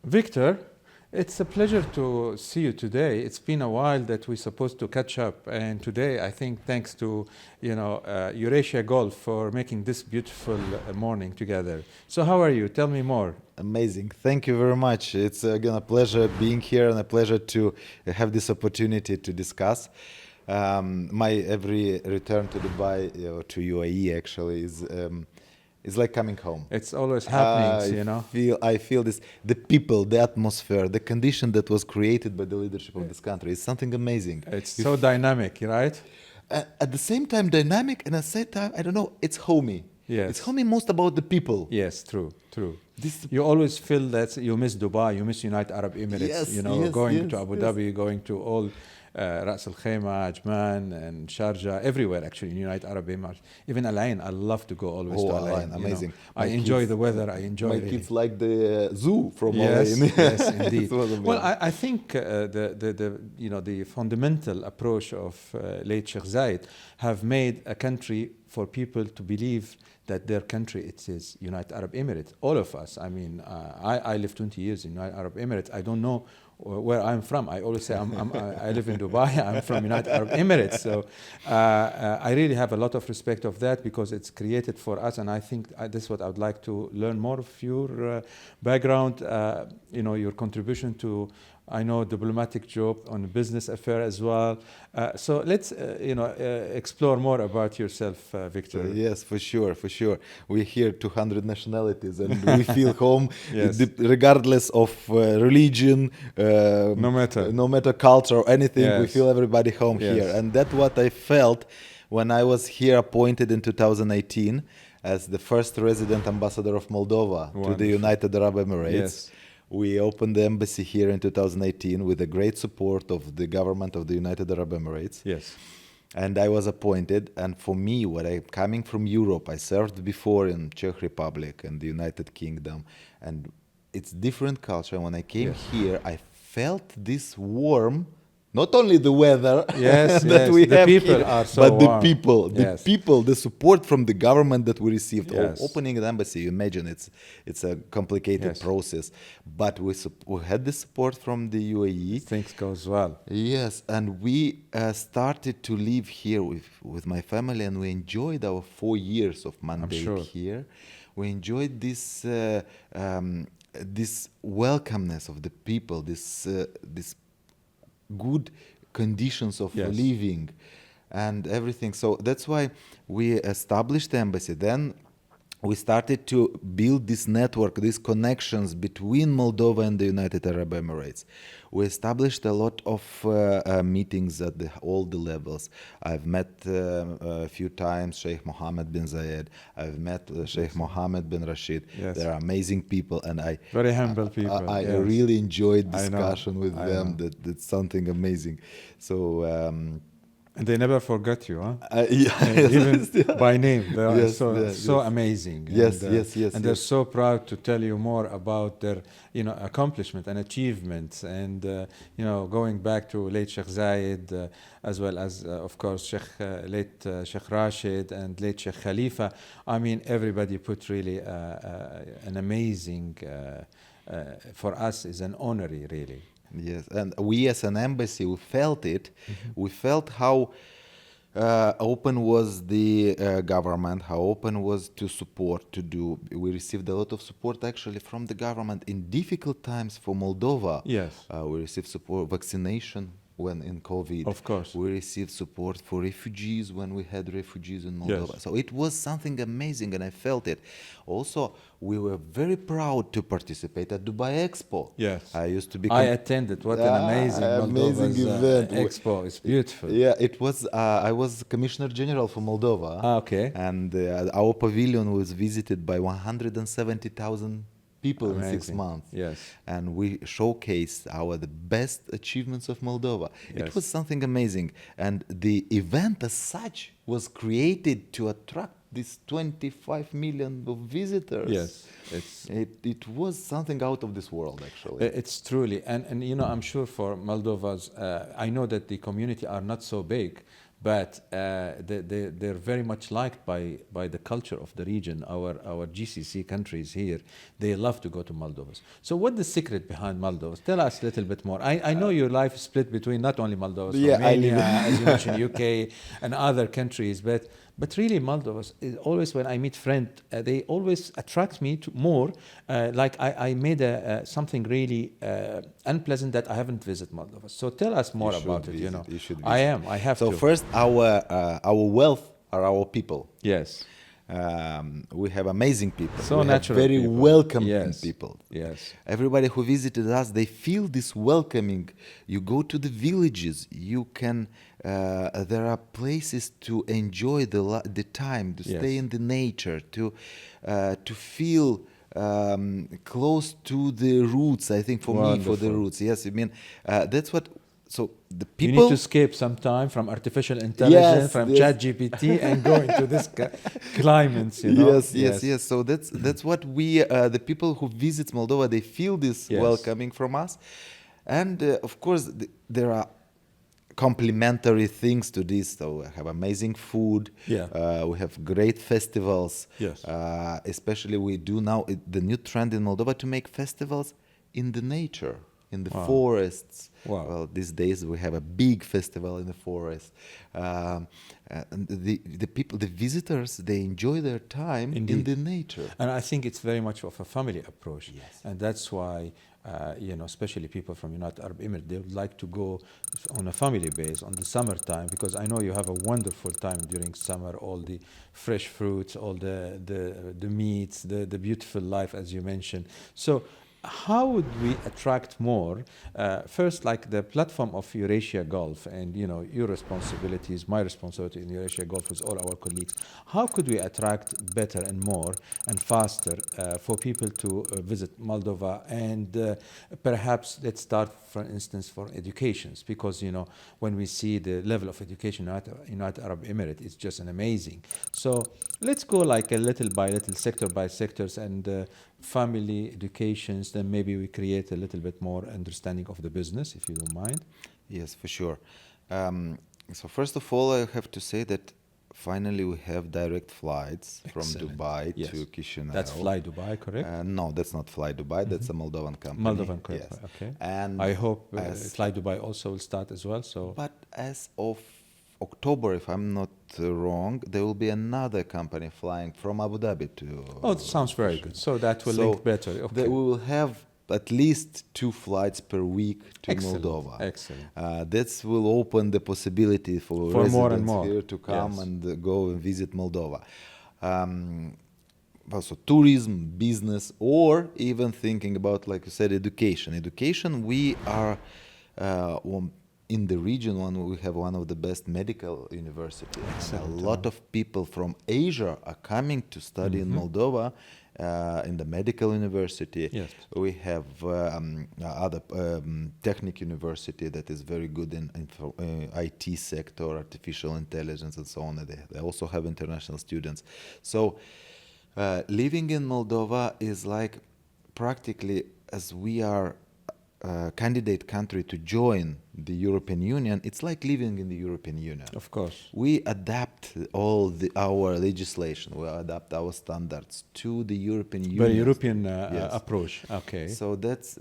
Victor, it's a pleasure to see you today. It's been a while that we're supposed to catch up, and today I think thanks to EurAsia Gulf for making this beautiful morning together. So how are you? Tell me more. Amazing. Thank you very much. It's again a pleasure being here and a pleasure to have this opportunity to discuss. My every return to Dubai or to UAE actually is like coming home. It's always happening, I feel this, the people, the atmosphere, the condition that was created by the leadership of this country is something amazing. It's so dynamic, right? At the same time dynamic, and at the same time, I don't know, it's homey. Yes. It's homey most about the people. Yes, true. You always feel that you miss Dubai, you miss United Arab Emirates, going to Abu Dhabi, going to all Ras Al Khaimah, Ajman, and Sharjah, everywhere actually in United Arab Emirates. Even Al Ain, I love to go always to Al Ain. Amazing. I enjoy the weather. I enjoy my really. kids like the zoo from Al Yes, Ain. yes, indeed. Well, I think the fundamental approach of late Sheikh Zayed have made a country for people to believe that their country it is United Arab Emirates. All of us. I mean, I lived 20 years in United Arab Emirates. I don't know where I'm from. I always say I live in Dubai. I'm from United Arab Emirates. So I really have a lot of respect of that because it's created for us. And I think this is what I would like to learn more of your background, your contribution to, I know, diplomatic job on a business affair as well. So let's, explore more about yourself, Victor. Yes, for sure. We're here 200 nationalities and we feel home Yes. regardless of religion, No matter culture or anything. Yes. We feel everybody home Yes. here. And that's what I felt when I was here appointed in 2018 as the first resident ambassador of Moldova to the Wonderful. United Arab Emirates. Yes. We opened the embassy here in 2018 with the great support of the government of the United Arab Emirates. Yes. And I was appointed. And for me, I'm coming from Europe, I served before in Czech Republic and the United Kingdom. And it's different culture. When I came Yes. here, I felt this warm, not only the weather Yes, that yes. we The have people here, are so but warm. the people, the support from the government that we received. Yes. Opening an embassy, you imagine it's a complicated Yes. process, but we had the support from the UAE. Things goes well. Yes, and we started to live here with my family, and we enjoyed our 4 years of mandate sure. here. We enjoyed this this welcomeness of the people, this good conditions of Yes. living and everything. So that's why we established the embassy. Then we started to build this network, these connections between Moldova and the United Arab Emirates. We established a lot of meetings at all the levels. I've met a few times Sheikh Mohammed bin Zayed. I've met Sheikh Mohammed bin Rashid. Yes. They're amazing people, and Very humble people. I yes. really enjoyed I know, discussion with I them. know. That's something amazing. So And they never forgot you, huh? yeah, Even by name, they are Yes, so yes. amazing. Yes, and, yes, And they're yes. so proud to tell you more about their, accomplishment and achievements. And going back to late Sheikh Zayed, as well as, of course, late Sheikh Rashid and late Sheikh Khalifa. I mean, everybody put really an amazing. For us, is an honor, really. Yes, and we as an embassy, we felt it. We felt how open was the government, how open was to support, to do. We received a lot of support actually from the government in difficult times for Moldova. Yes. We received support, vaccination when in COVID. Of course. We received support for refugees when we had refugees in Moldova. Yes. So it was something amazing, and I felt it. Also, we were very proud to participate at Dubai Expo. Yes. I used to be. I attended. What an amazing Moldova's, event. expo. It's beautiful. Yeah, it was. I was Commissioner General for Moldova. Okay. And our pavilion was visited by 170,000 people in 6 Amazing. months. Yes. And we showcased the best achievements of Moldova. Yes. It was something amazing. And the event as such was created to attract this 25 million of visitors. Yes. It was something out of this world, actually. It's truly, and I'm sure for Moldova's, I know that the community are not so big, but they're very much liked by the culture of the region. Our GCC countries here, they love to go to Moldova. So what's the secret behind Moldova? Tell us a little bit more. I know your life is split between not only Moldova, Romania, as you mentioned, UK, and other countries, but really, Moldova is always, when I meet friends, they always attract me to more. Like I made something really unpleasant that I haven't visited Moldova. So tell us more about it. You know, you should visit. I have to. So first, our wealth are our people. Yes. We have amazing people. So we natural. Have very people. welcoming people. Yes. Everybody who visited us, they feel this welcoming. You go to the villages. You can. There are places to enjoy the time, to stay in the nature, to feel close to the roots. I think for me, for the roots. Yes, I mean that's what. So the people. You need to escape some time from artificial intelligence, from ChatGPT, and go into this climates. You know? Yes. So that's what we, the people who visit Moldova, they feel this welcoming from us, and of course there are complementary things to this. So we have amazing food. We have great festivals. Yes. Especially we do now the new trend in Moldova to make festivals in the nature, in the forests. Well, these days we have a big festival in the forest. And the people, the visitors, they enjoy their time in the nature. And I think it's very much of a family approach. Yes. And that's why, especially people from United Arab Emirates, they would like to go on a family base on the summertime, because I know you have a wonderful time during summer, all the fresh fruits, all the meats, the beautiful life, as you mentioned. So how would we attract more? First, like the platform of EurAsia Gulf, and your responsibilities, my responsibility in EurAsia Gulf with all our colleagues. How could we attract better and more and faster for people to visit Moldova? And perhaps let's start, for instance, for educations, because when we see the level of education in United Arab Emirates, it's just an amazing. So let's go like a little by little, sector by sectors, and family educations, then maybe we create a little bit more understanding of the business, if you don't mind. Yes, for sure. So first of all, I have to say that finally we have direct flights from Dubai to Chisinau. That's Fly Dubai, correct? No, that's not Fly Dubai. That's a Moldovan company. Moldovan company, yes. Okay. And I hope Fly Dubai also will start as well. So, but as of October, if I'm not wrong, there will be another company flying from Abu Dhabi to. Oh, that sounds very good. So that will link better. Okay. We will have at least 2 flights per week to Moldova. Excellent. That will open the possibility for residents more and more here to come and go and visit Moldova. Also tourism, business, or even thinking about, like you said, education. Education, we are in the region, we have one of the best medical universities. A lot of people from Asia are coming to study in Moldova, in the medical university. Yes. We have other technical university that is very good in IT sector, artificial intelligence, and so on. They also have international students. So living in Moldova is like practically, as we are candidate country to join the European Union, it's like living in the European Union. Of course. We adapt all our legislation, we adapt our standards to the European Union. Very European approach. Okay. So that's,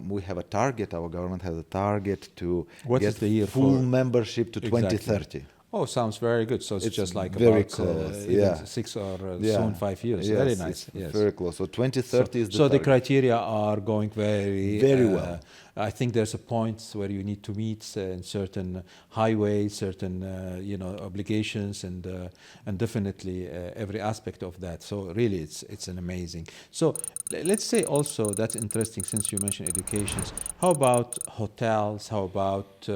we have a target, our government has a target to get full membership to 2030. Oh, sounds very good. So it's just like very about close. even 6 or soon 5 years. Yes, very nice. Yes. Very close. So 2030 is the So target. the criteria are going very well. I think there's a point where you need to meet in certain highways, certain obligations, and definitely every aspect of that. So really, it's an amazing. So let's say also that's interesting, since you mentioned educations. How about hotels? How about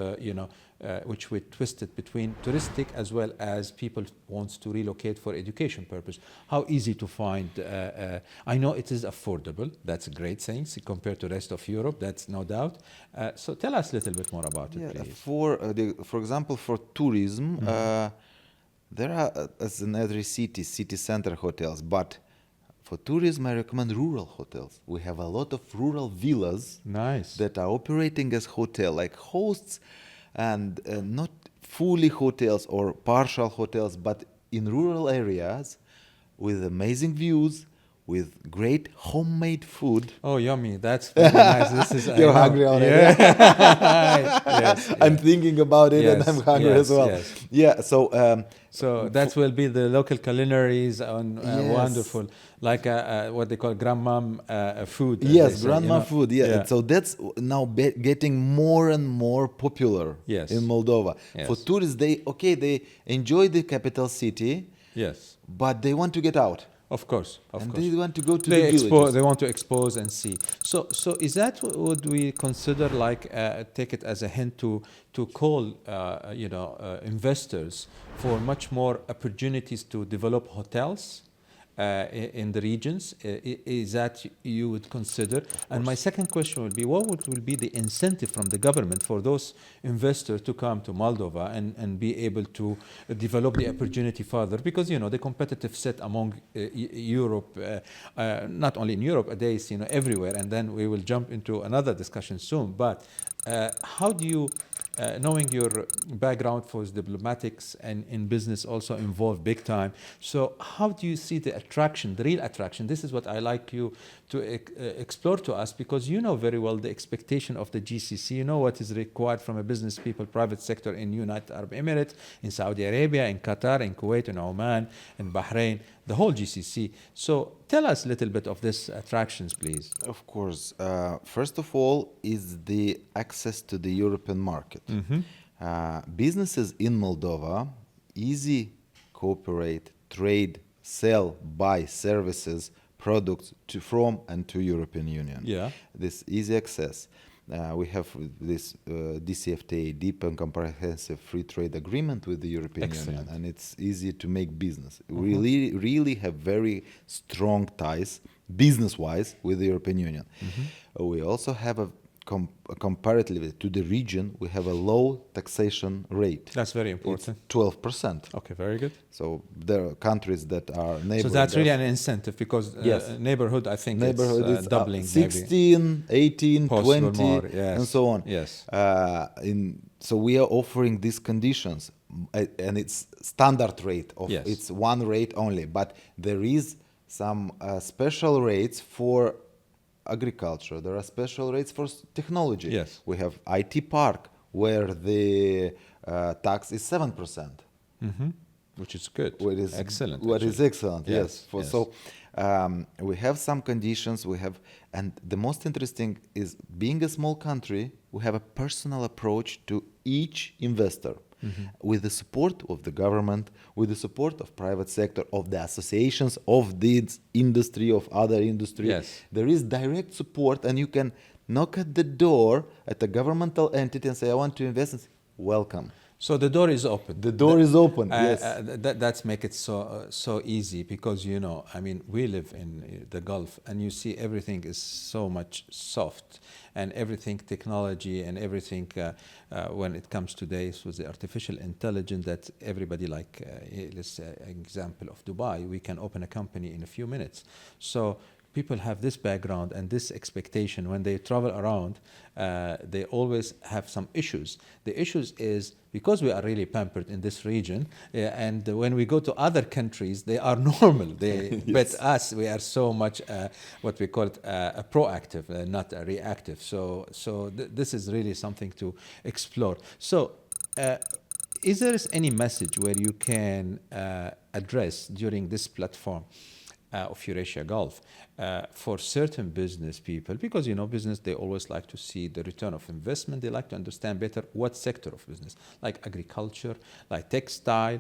which we twisted between touristic as well as people wants to relocate for education purpose. How easy to find? I know it is affordable. That's a great thing compared to the rest of Europe. That's no doubt. So tell us a little bit more about it, please. For example, for tourism, there are, as in every city center hotels, but for tourism, I recommend rural hotels. We have a lot of rural villas that are operating as hotel, like hosts. And not fully hotels or partial hotels, but in rural areas with amazing views, with great homemade food. Oh, yummy! That's very nice. This is I You're know. hungry already. Yeah. Yes, I'm yes. thinking about it and Yes, I'm hungry yes, as well. yes. Yeah, so So that will be the local culinaries on yes. wonderful, like what they call grandmom food. As yes, they say, grandma food. Yeah. Yeah. So that's now getting more and more popular Yes. in Moldova. Yes. For tourists, they enjoy the capital city, Yes. but they want to get out. Of course. Of And course. they want to go to They the villages. They want to expose and see. So is that would we consider like take it as a hint to call investors for much more opportunities to develop hotels in the regions? Is that you would consider? And my second question would be, what will be the incentive from the government for those investors to come to Moldova and be able to develop the opportunity further? Because the competitive set among Europe, not only in Europe, nowadays everywhere. And then we will jump into another discussion soon. But how do you? Knowing your background for diplomatics and in business also involved big time. So how do you see the attraction, the real attraction? This is what I like you to explore to us, because you know very well the expectation of the GCC. You know what is required from a business people, private sector in United Arab Emirates, in Saudi Arabia, in Qatar, in Kuwait, in Oman, in Bahrain, the whole GCC. So tell us a little bit of these attractions, please. Of course. First of all is the access to the European market. Businesses in Moldova easy cooperate, trade, sell, buy services, products from and to European Union. Yeah. This easy access. We have this DCFTA, deep and comprehensive free trade agreement with the European Union, and it's easy to make business. We really have very strong ties, business-wise, with the European Union. We also have comparatively to the region, we have a low taxation rate. That's very important. It's 12%. Okay, very good. So there are countries that are neighboring. So that's really an incentive, because neighborhood, I think it's doubling 16, 18, Possible 20, more, yes. and so on. Yes. So we are offering these conditions, and it's standard rate of Yes. it's one rate only, but there is some special rates for agriculture. There are special rates for technology. Yes. We have IT park where the tax is 7%. Which is good. What is excellent. What is actually. excellent? Yes. Yes. So we have some conditions. And the most interesting is, being a small country, we have a personal approach to each investor, with the support of the government, with the support of private sector, of the associations of this industry, of other industry. Yes. There is direct support, and you can knock at the door at a governmental entity and say, I want to invest. And say, welcome. So the door is open. The door is open. Yes. That's make it so easy, because I mean, we live in the Gulf, and you see everything is so much soft, and everything technology and everything when it comes today with the artificial intelligence, that everybody let's say an example of Dubai, we can open a company in a few minutes. So people have this background and this expectation. When they travel around, they always have some issues. The issues is because we are really pampered in this region, and when we go to other countries, they are normal. They, But us, we are so much what we call it proactive, not reactive. So this is really something to explore. So is there any message where you can address during this platform of EurAsia Gulf for certain business people? Because business, they always like to see the return of investment. They like to understand better what sector of business, like agriculture, like textile.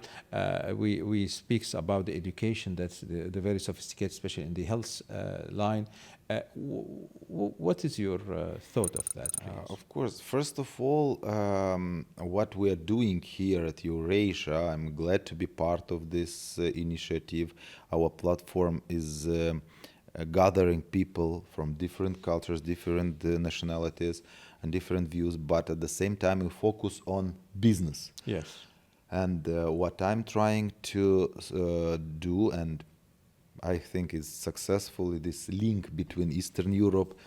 We speak about the education, that's the very sophisticated, especially in the health line. What is your thought of that? Of course. First of all, what we are doing here at EurAsia, I'm glad to be part of this initiative. Our platform is gathering people from different cultures, different nationalities, and different views, but at the same time, we focus on business. Yes. And what I'm trying to do, and I think is successfully, this link between Eastern Europe,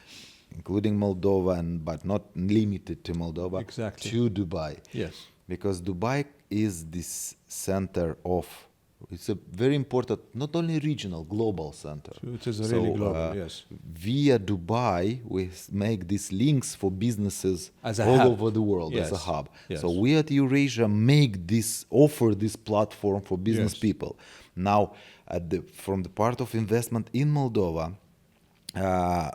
including Moldova, but not limited to Moldova, Exactly. to Dubai. Yes. because Dubai is this center of, it's a very important, not only regional, global center. It is really global, yes. Via Dubai, we make these links for businesses As a all hub. over the world, Yes. as a hub. Yes. So we at EurAsia offer this platform for business Yes. people. Now, from the part of investment in Moldova,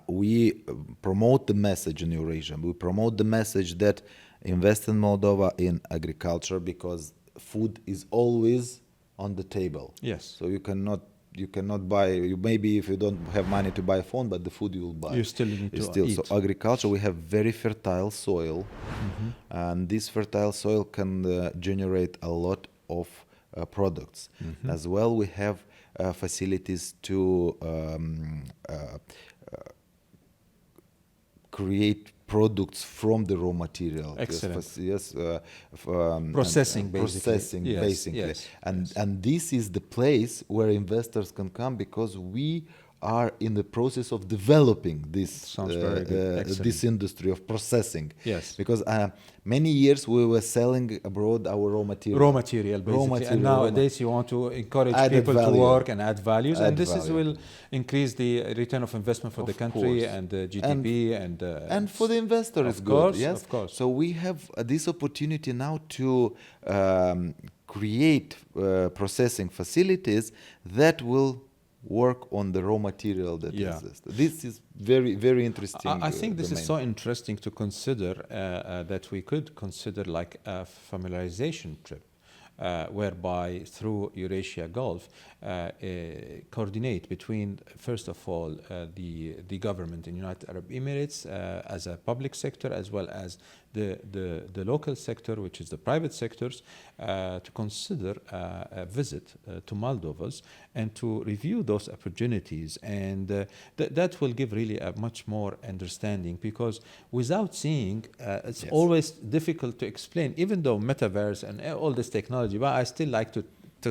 we promote the message in EurAsia. We promote the message that invest in Moldova in agriculture, because food is always on the table. Yes. So you cannot buy, maybe if you don't have money to buy a phone, but the food you will buy. You still need to eat. So agriculture, we have very fertile soil, and this fertile soil can generate a lot of products. As well, we have facilities to create products from the raw material. Excellent. Processing, Processing, basically. basically. Yes, And this is the place where investors can come, because we are in the process of developing this Sounds very good. Excellent. this industry of processing. Yes. Because many years we were selling abroad our raw material. Raw material, basically. And nowadays you want to encourage people to work and add values, and this will increase the return of investment for the country and the GDP and for the investor is good. Yes, of course. So we have this opportunity now to create processing facilities that will work on the raw material that exists. This is very, very interesting. I think this is so interesting to consider that we could consider like a familiarization trip, whereby through EurAsia Gulf coordinate between, first of all, the government in United Arab Emirates as a public sector, as well as the local sector, which is the private sectors, to consider a visit to Moldovas and to review those opportunities. And that will give really a much more understanding, because without seeing, it's always difficult to explain, even though metaverse and all this technology, but I still like to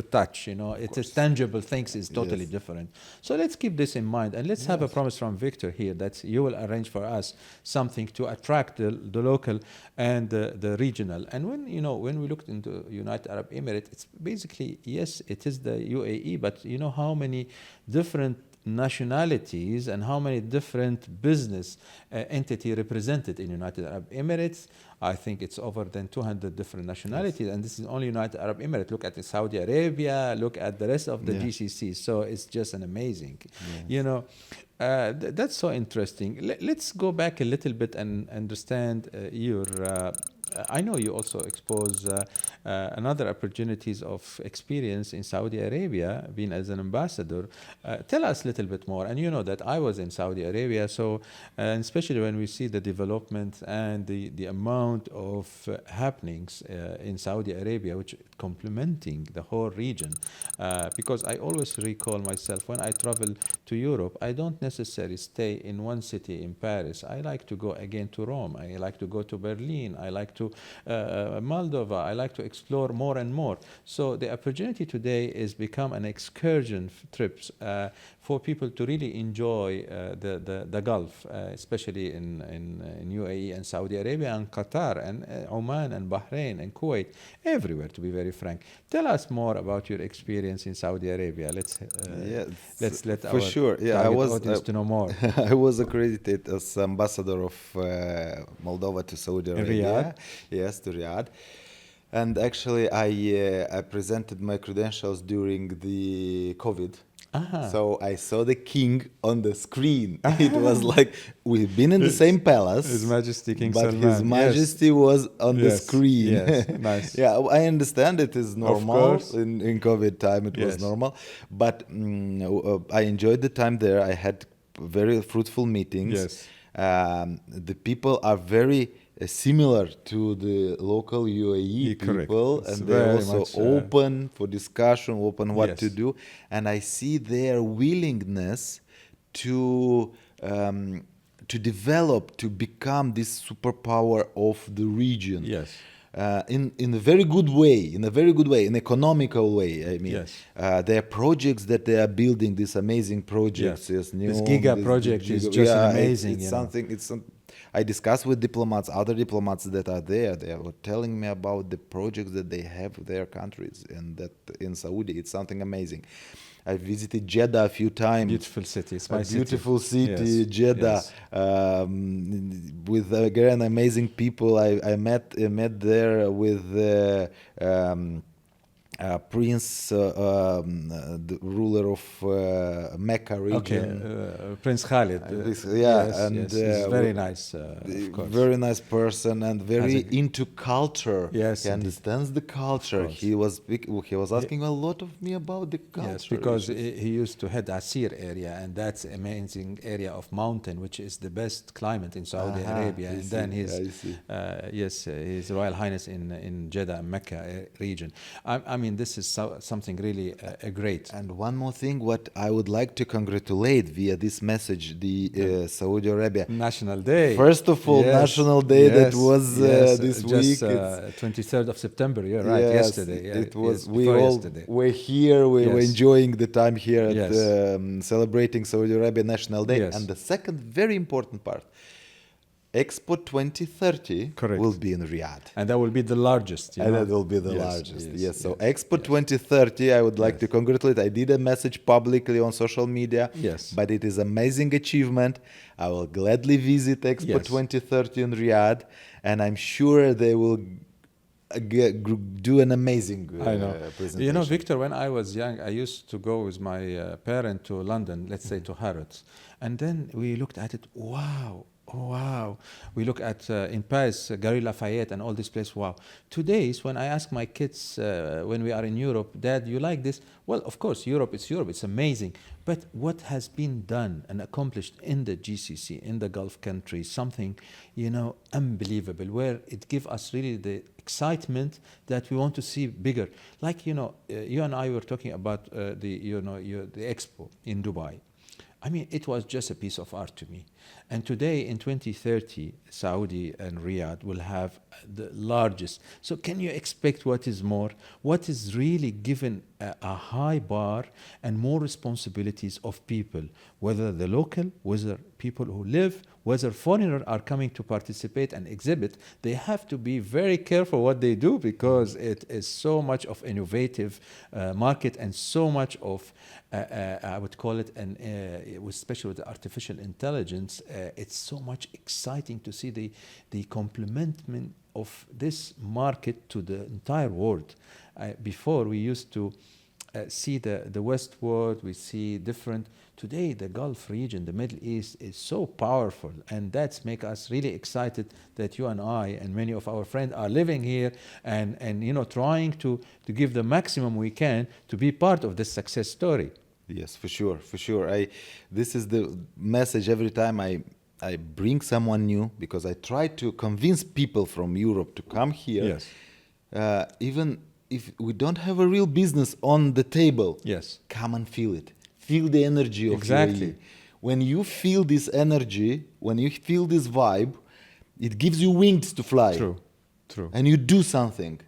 touch, it is tangible things is totally different. So let's keep this in mind, and let's have a promise from Victor here that you will arrange for us something to attract the local and the regional. And when we looked into United Arab Emirates, it's basically, yes, it is the UAE, but you know how many different nationalities and how many different business entity represented in United Arab Emirates. I think it's over than 200 different nationalities, and this is only United Arab Emirates. Look at Saudi Arabia, look at the rest of the GCC. So it's just an amazing, that's so interesting. Let's go back a little bit and understand your I know you also expose another opportunities of experience in Saudi Arabia, being as an ambassador. Tell us a little bit more. And you know that I was in Saudi Arabia, so and especially when we see the development and the amount of happenings in Saudi Arabia, which complementing the whole region. Because I always recall myself when I travel to Europe, I don't necessarily stay in one city in Paris. I like to go again to Rome. I like to go to Berlin. I like to Moldova. I like to explore more and more. So the opportunity today is become an excursion trips for people to really enjoy the Gulf, especially in UAE and Saudi Arabia and Qatar and Oman and Bahrain and Kuwait, everywhere, to be very frank. Tell us more about your experience in Saudi Arabia. Let's let our audience to know more. I was accredited as ambassador of Moldova to Saudi Arabia. Yes, to Riyadh. And actually, I presented my credentials during the COVID. So I saw the king on the screen. It was like we've been in the same palace. His Majesty King but Salman. His Majesty was on the screen. Yes, nice. Yeah, I understand it is normal. In COVID time it was normal. But I enjoyed the time there. I had very fruitful meetings. Yes. The people are very similar to the local UAE people, and they're also open for discussion, open what to do, and I see their willingness to develop, to become this superpower of the region. Yes. In a very good way, in economical way. I mean, there are projects that they are building, these amazing projects. This Giga project is just amazing. It's something. I discussed with diplomats, other diplomats that are there. They were telling me about the projects that they have in their countries, and that in Saudi it's something amazing. I visited Jeddah a few times. Beautiful city. It's my Beautiful city, Yes. Jeddah, Yes. with again amazing people. I met there with Prince, the ruler of Mecca region. Okay, Prince Khalid. Yes, and he's very nice, of course. very nice person and very Has into culture. Yes, he indeed. understands the culture. course. He was asking a lot of me about the culture. Yes, because issues. he used to head Asir area, and that's amazing area of mountain, which is the best climate in Saudi Arabia. I And see, then I see. His Royal Highness in Jeddah and Mecca region. I mean, this is something really great. And one more thing, what I would like to congratulate via this message, the Saudi Arabia National Day. First of all, Yes, National Day that yes, was yes, this just, week. It's 23rd of September. You're right. yes, Yesterday. Yeah, it was. yes, We before all yesterday. were here. We were Yes. enjoying the time here at Yes. celebrating Saudi Arabia National Day. Yes. And the second very important part, Expo 2030 Correct. will be in Riyadh. And that will be the largest. And that will be the Yes, largest. yes, Yes. So yes, Expo 2030, I would like Yes. to congratulate. I did a message publicly on social media. Yes. But it is amazing achievement. I will gladly visit Expo Yes. 2030 in Riyadh, and I'm sure they will do an amazing I know. presentation. You know, Victor, when I was young, I used to go with my parent to London, let's say to Harrods. And then we looked at it, wow. Oh, wow. We look at, in Paris, Galerie Lafayette and all this place, wow. Today's, when I ask my kids, when we are in Europe, Dad, you like this? Well, of course, Europe, it's amazing. But what has been done and accomplished in the GCC, in the Gulf countries, something, unbelievable, where it gives us really the excitement that we want to see bigger. Like, you and I were talking about the expo in Dubai. I mean, it was just a piece of art to me. And today, in 2030, Saudi and Riyadh will have the largest. So can you expect what is more? What is really given a high bar and more responsibilities of people, whether the local, whether people who live, whether foreigners are coming to participate and exhibit, they have to be very careful what they do, because it is so much of innovative market and so much of, I would call it, especially with the artificial intelligence, it's so much exciting to see the complementment of this market to the entire world. Before we used to see the West world, we see different. Today, the Gulf region, the Middle East, is so powerful, and that's make us really excited that you and I and many of our friends are living here and trying to give the maximum we can to be part of this success story. Yes, for sure. This is the message every time I bring someone new, because I try to convince people from Europe to come here. Yes. Even if we don't have a real business on the table, Yes. come and feel it. Feel the energy of Exactly. UAE. When you feel this energy, when you feel this vibe, it gives you wings to fly. True. And you do something.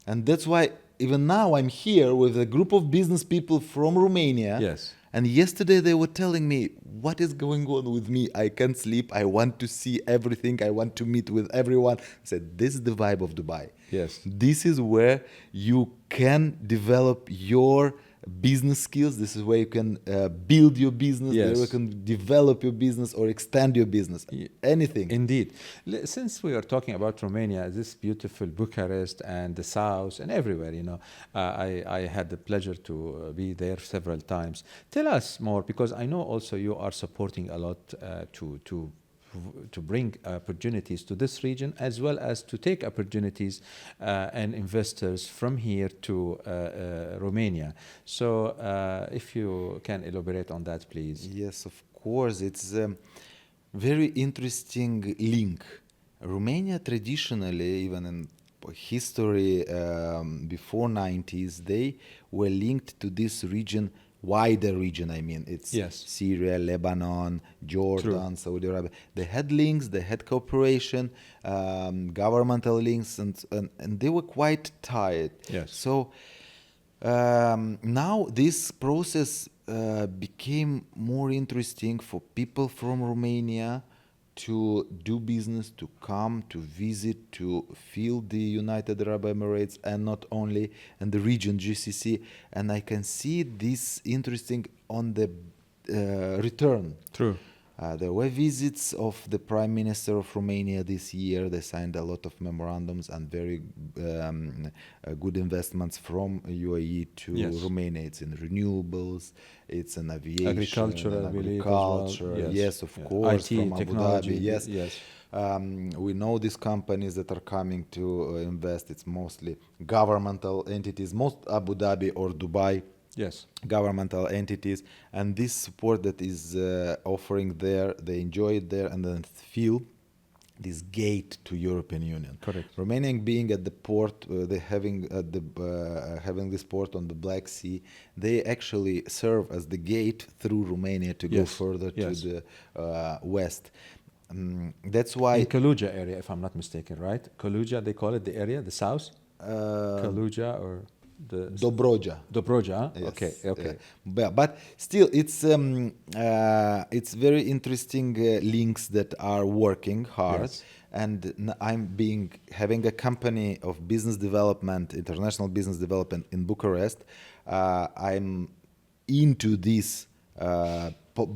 And that's why even now I'm here with a group of business people from Romania. Yes. And yesterday they were telling me, what is going on with me? I can't sleep. I want to see everything. I want to meet with everyone. I said, this is the vibe of Dubai. Yes. This is where you can develop your business skills. This is where you can build your business, Yes. where you can develop your business or extend your business. Anything. Indeed. Since we are talking about Romania, this beautiful Bucharest and the south and everywhere, I had the pleasure to be there several times. Tell us more, because I know also you are supporting a lot to bring opportunities to this region, as well as to take opportunities and investors from here to Romania. So if you can elaborate on that, please. Yes, of course. It's a very interesting link. Romania traditionally, even in history before 90s, they were linked to this region, wider region. I mean, it's Yes. Syria, Lebanon, Jordan, Saudi Arabia. They had links, they had cooperation, governmental links, and they were quite tight. Yes. So now this process became more interesting for people from Romania to do business, to come, to visit, to feel the United Arab Emirates, and not only in the region GCC. And I can see this interesting on the return. True. There were visits of the Prime Minister of Romania this year. They signed a lot of memorandums and very good investments from UAE to Yes. Romania. It's in renewables, it's in aviation, Agriculture, I believe, as well. agriculture. Yes. Yes, of Yeah. course, IT, from Abu technology. Dhabi. Yes. Yes. We know these companies that are coming to invest. It's mostly governmental entities, most Abu Dhabi or Dubai. Yes. Governmental entities, and this support that is offering there, they enjoy it there and then feel this gate to European Union. Correct. Romania being at the port, they having having this port on the Black Sea, they actually serve as the gate through Romania to go Yes. further Yes. to the west. That's why In Kaluja area, if I'm not mistaken, right? Kaluja, they call it the area, the south? Kaluja or the... Dobroja. Dobroja, huh? Yes, Okay, okay. But still, it's very interesting links that are working hard. Yes. And I'm having a company of business development, international business development in Bucharest. I'm into this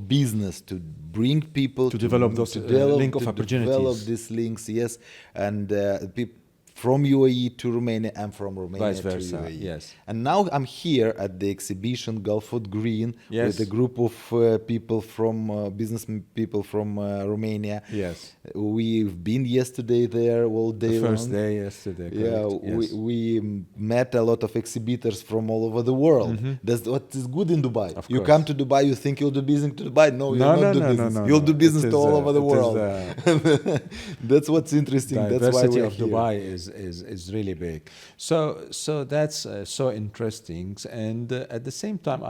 business to bring people To develop those link of opportunities. develop these links, yes, and people from UAE to Romania and from Romania Vice versa, to UAE. yes. And now I'm here at the exhibition Gulf Food Green Yes. with a group of people from business people from Romania. Yes. We've been yesterday there all day The first long. day yesterday. Yeah, correct, yes. we met a lot of exhibitors from all over the world. That's what is good in Dubai. Of You course. come to Dubai, you think you'll do business to Dubai. No, you'll not do business. You'll do business It to is, all over the it is, world. That's what's interesting. That's why diversity we're of here. Dubai is really big. So that's so interesting. And at the same time,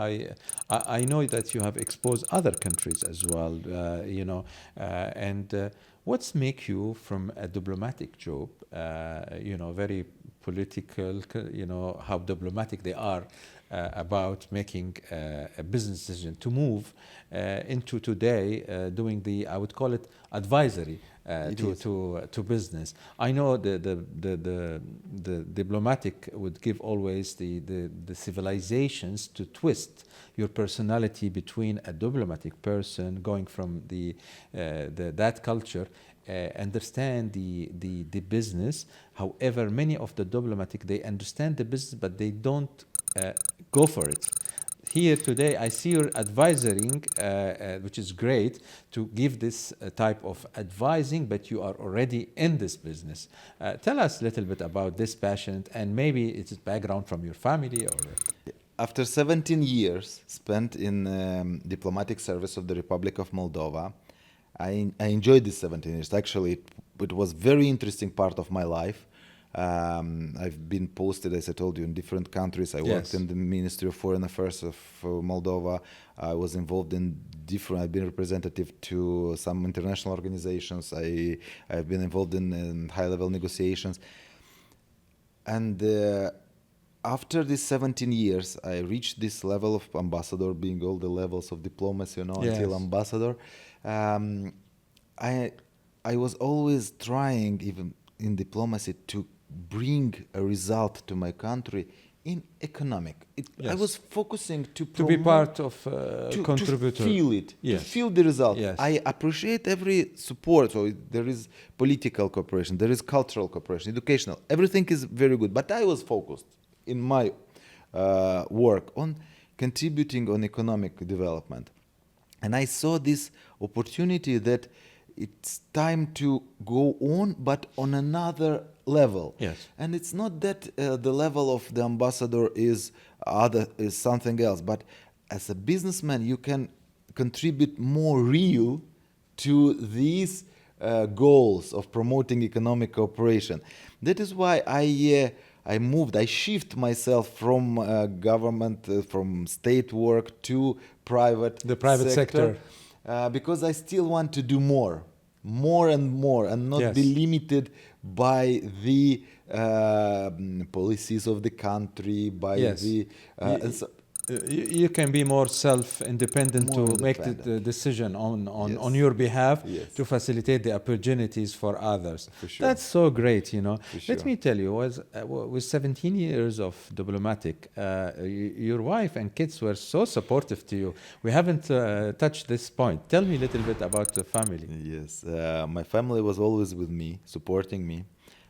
I know that you have exposed other countries as well. What's make you from a diplomatic job? Very political. How diplomatic they are about making a business decision to move into today doing I would call it advisory to business. I know the diplomatic would give always the civilizations to twist your personality between a diplomatic person going from that culture. Understand the business. However, many of the diplomatic, they understand the business, but they don't go for it. Here today, I see you're advising, which is great, to give this type of advising, but you are already in this business. Tell us a little bit about this passion, and maybe it's a background from your family or... After 17 years spent in diplomatic service of the Republic of Moldova, I enjoyed these 17 years. Actually, it was very interesting part of my life. I've been posted, as I told you, in different countries. I worked in the Ministry of Foreign Affairs of Moldova. I was involved in I've been representative to some international organizations. I've been involved in high-level negotiations. And after these 17 years, I reached this level of ambassador, being all the levels of diplomacy, until ambassador. I was always trying, even in diplomacy, to bring a result to my country in economic. I was focusing to be part of contributor. To feel it, to feel the result. Yes. I appreciate every support. So there is political cooperation, there is cultural cooperation, educational. Everything is very good. But I was focused in my work on contributing on economic development. And I saw this opportunity that it's time to go on, but on another level. Yes. And it's not that the level of the ambassador is something else, but as a businessman, you can contribute more real to these goals of promoting economic cooperation. That is why I shift myself from government, from state work to the private sector. Because I still want to do more and more, and not be limited by the policies of the country, by You can be more self-independent More to make the independent. decision Yes. on your behalf Yes. to facilitate the opportunities for others. For sure. That's so great, For Let sure. me tell you, with 17 years of diplomatic, your wife and kids were so supportive to you. We haven't touched this point. Tell me a little bit about the family. Yes, my family was always with me, supporting me.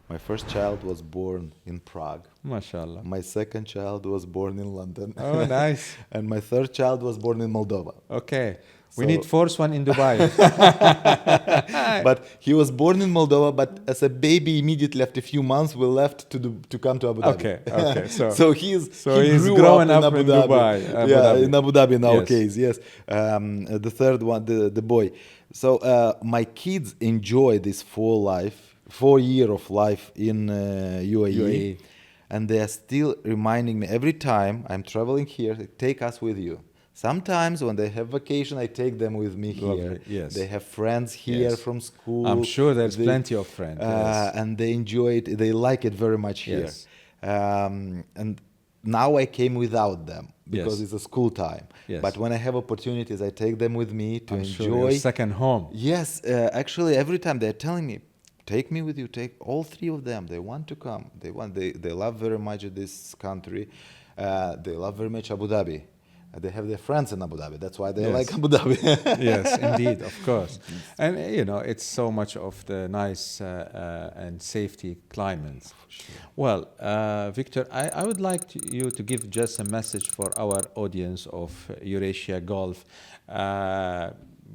My first child was born in Prague. MashaAllah. My second child was born in London. Oh, nice. And my third child was born in Moldova. Okay. We So- need fourth one in Dubai. But he was born in Moldova, but as a baby, immediately after a few months, we left to come to Abu Dhabi. Okay. So he's grew growing up up in in Abu Dhabi. Dubai, Abu Yeah, Dhabi. in Abu Dhabi in our Yes. case, yes. The third one, the boy. So my kids enjoy this 4 year of life in UAE. UAE. And they are still reminding me every time I'm traveling here, take us with you. Sometimes when they have vacation, I take them with me here. Lovely, yes. They have friends here Yes. from school. I'm sure there's They- plenty of friends. Yes. And they enjoy it. They like it very much here. Yes. And now I came without them because Yes. it's a school time. Yes. But when I have opportunities, I take them with me to I'm sure enjoy. your second home. Yes, actually, every time they're telling me, take me with you. Take all three of them. They want to come. They love very much this country. They love very much Abu Dhabi. They have their friends in Abu Dhabi. That's why they Yes. like Abu Dhabi. Yes, indeed, of course. And it's so much of the nice and safety climates. Well, Victor, I would like you to give just a message for our audience of EurAsia Gulf.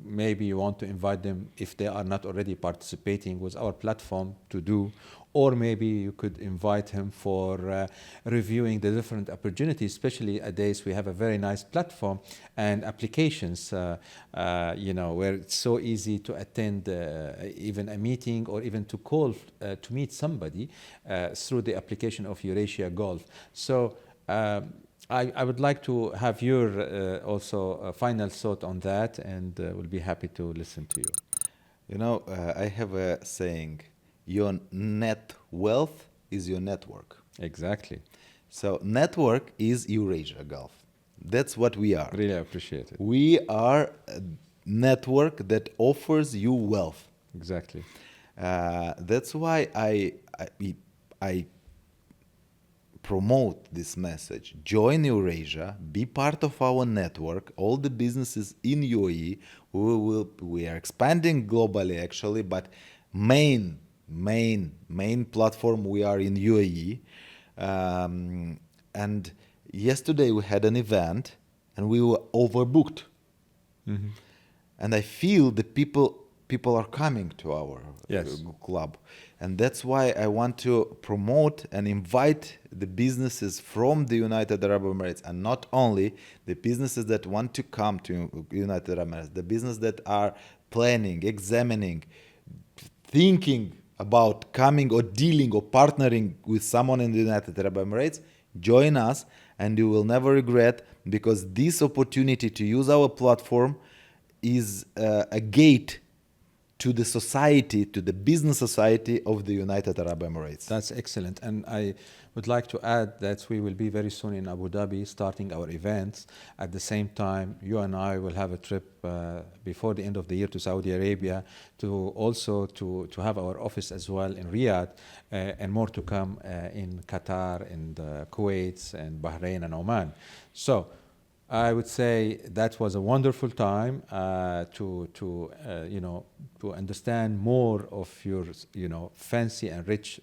Maybe you want to invite them, if they are not already participating with our platform, to do, or maybe you could invite him for reviewing the different opportunities, especially nowadays we have a very nice platform and applications, where it's so easy to attend even a meeting or even to call to meet somebody through the application of EurAsia Gulf. So I would like to have your also final thought on that, and we'll be happy to listen to you. I have a saying, your net wealth is your network. Exactly. So network is EurAsia Gulf. That's what we are. Really appreciate it. We are a network that offers you wealth. Exactly. That's why I promote this message. Join EurAsia, be part of our network. All the businesses in UAE, we are expanding globally actually, but main platform we are in UAE. And yesterday we had an event and we were overbooked. Mm-hmm. And I feel the people are coming to our Yes. club. And that's why I want to promote and invite the businesses from the United Arab Emirates, and not only the businesses that want to come to United Arab Emirates, the businesses that are planning, examining, thinking about coming or dealing or partnering with someone in the United Arab Emirates, join us and you will never regret, because this opportunity to use our platform is a gate to the society, to the business society of the United Arab Emirates. That's excellent. And I would like to add that we will be very soon in Abu Dhabi starting our events. At the same time, you and I will have a trip before the end of the year to Saudi Arabia to also to have our office as well in Riyadh, and more to come in Qatar and Kuwait and Bahrain and Oman. So I would say that was a wonderful time to understand more of your fancy and rich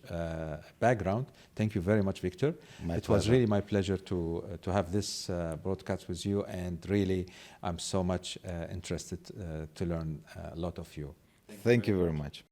background. Thank you very much, Victor. It was really my pleasure to have this broadcast with you, and really I'm so much interested to learn a lot of you. Thank you very much.